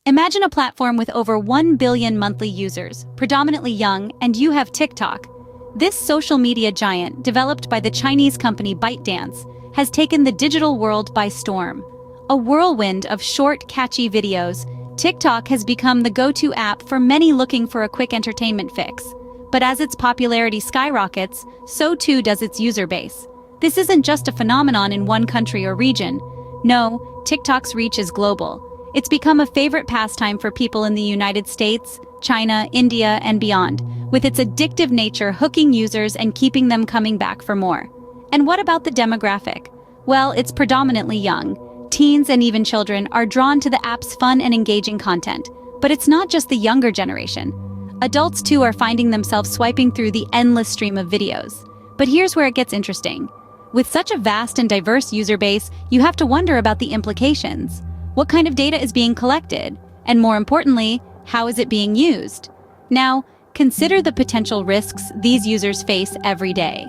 Imagine a platform with over 1 billion monthly users, predominantly young, and you have TikTok. This social media giant, developed by the Chinese company ByteDance, has taken the digital world by storm. A whirlwind of short, catchy videos, TikTok has become the go-to app for many looking for a quick entertainment fix. But as its popularity skyrockets, so too does its user base. This isn't just a phenomenon in one country or region. No, TikTok's reach is global. It's become a favorite pastime for people in the United States, China, India, and beyond, with its addictive nature hooking users and keeping them coming back for more. And what about the demographic? Well, it's predominantly young. Teens and even children are drawn to the app's fun and engaging content. But it's not just the younger generation. Adults too are finding themselves swiping through the endless stream of videos. But here's where it gets interesting. With such a vast and diverse user base, you have to wonder about the implications. What kind of data is being collected? And more importantly, how is it being used? Now, consider the potential risks these users face every day.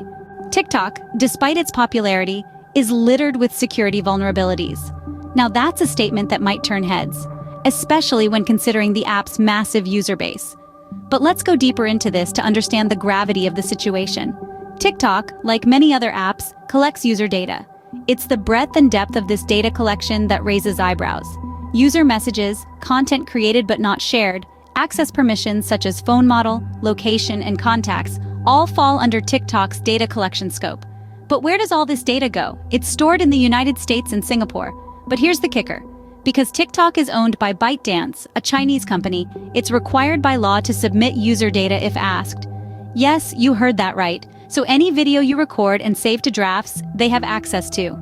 TikTok, despite its popularity, is littered with security vulnerabilities. Now that's a statement that might turn heads, especially when considering the app's massive user base. But let's go deeper into this to understand the gravity of the situation. TikTok, like many other apps, collects user data. It's the breadth and depth of this data collection that raises eyebrows. User messages, content created but not shared, access permissions such as phone model, location, and contacts all fall under TikTok's data collection scope. But where does all this data go? It's stored in the United States and Singapore. But here's the kicker. Because TikTok is owned by ByteDance, a Chinese company, it's required by law to submit user data if asked. Yes, you heard that right. So any video you record and save to drafts, they have access to.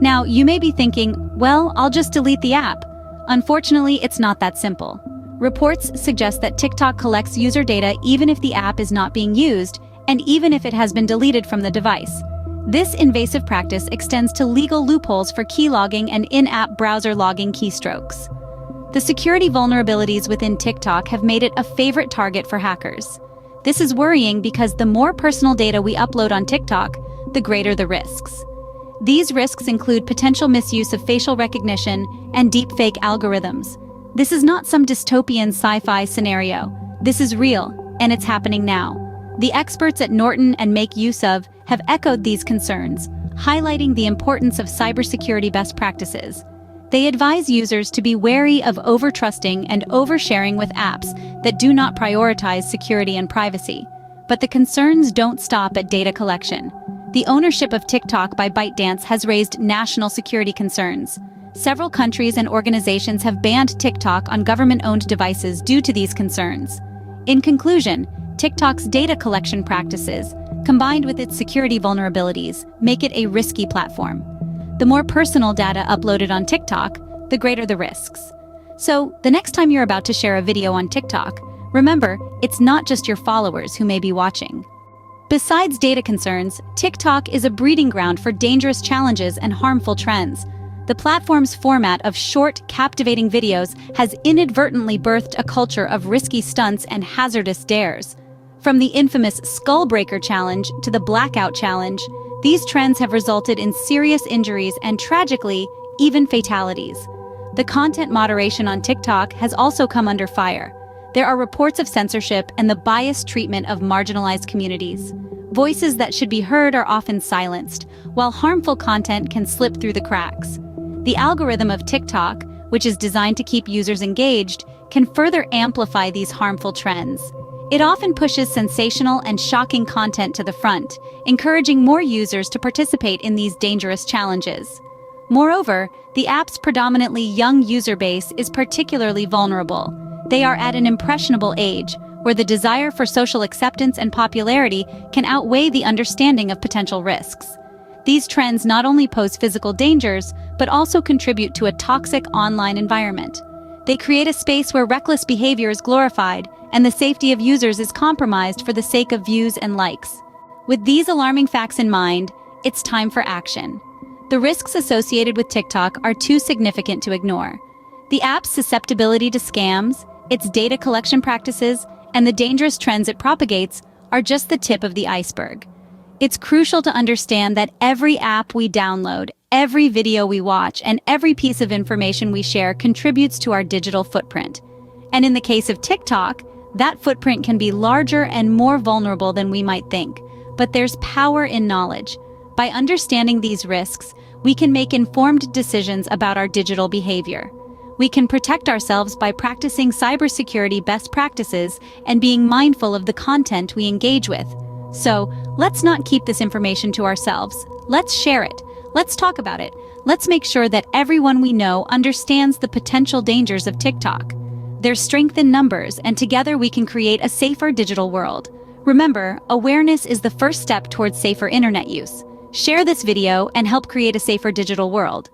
Now, you may be thinking, well, I'll just delete the app. Unfortunately, it's not that simple. Reports suggest that TikTok collects user data even if the app is not being used, and even if it has been deleted from the device. This invasive practice extends to legal loopholes for keylogging and in-app browser logging keystrokes. The security vulnerabilities within TikTok have made it a favorite target for hackers. This is worrying because the more personal data we upload on TikTok, the greater the risks. These risks include potential misuse of facial recognition and deepfake algorithms. This is not some dystopian sci-fi scenario. This is real, and it's happening now. The experts at Norton and Make Use Of have echoed these concerns, highlighting the importance of cybersecurity best practices. They advise users to be wary of over-trusting and oversharing with apps that do not prioritize security and privacy. But the concerns don't stop at data collection. The ownership of TikTok by ByteDance has raised national security concerns. Several countries and organizations have banned TikTok on government-owned devices due to these concerns. In conclusion, TikTok's data collection practices, combined with its security vulnerabilities, make it a risky platform. The more personal data uploaded on TikTok, the greater the risks. So, the next time you're about to share a video on TikTok, remember, it's not just your followers who may be watching. Besides data concerns, TikTok is a breeding ground for dangerous challenges and harmful trends. The platform's format of short, captivating videos has inadvertently birthed a culture of risky stunts and hazardous dares. From the infamous Skullbreaker Challenge to the Blackout Challenge, these trends have resulted in serious injuries and, tragically, even fatalities. The content moderation on TikTok has also come under fire. There are reports of censorship and the biased treatment of marginalized communities. Voices that should be heard are often silenced, while harmful content can slip through the cracks. The algorithm of TikTok, which is designed to keep users engaged, can further amplify these harmful trends. It often pushes sensational and shocking content to the front, encouraging more users to participate in these dangerous challenges. Moreover, the app's predominantly young user base is particularly vulnerable. They are at an impressionable age, where the desire for social acceptance and popularity can outweigh the understanding of potential risks. These trends not only pose physical dangers, but also contribute to a toxic online environment. They create a space where reckless behavior is glorified, and the safety of users is compromised for the sake of views and likes. With these alarming facts in mind, it's time for action. The risks associated with TikTok are too significant to ignore. The app's susceptibility to scams, its data collection practices, and the dangerous trends it propagates are just the tip of the iceberg. It's crucial to understand that every app we download, Every video we watch and every piece of information we share contributes to our digital footprint. And in the case of TikTok, that footprint can be larger and more vulnerable than we might think. But there's power in knowledge. By understanding these risks, we can make informed decisions about our digital behavior. We can protect ourselves by practicing cybersecurity best practices and being mindful of the content we engage with. So, let's not keep this information to ourselves. Let's share it. Let's talk about it. Let's make sure that everyone we know understands the potential dangers of TikTok. There's strength in numbers, and together we can create a safer digital world. Remember, awareness is the first step towards safer internet use. Share this video and help create a safer digital world.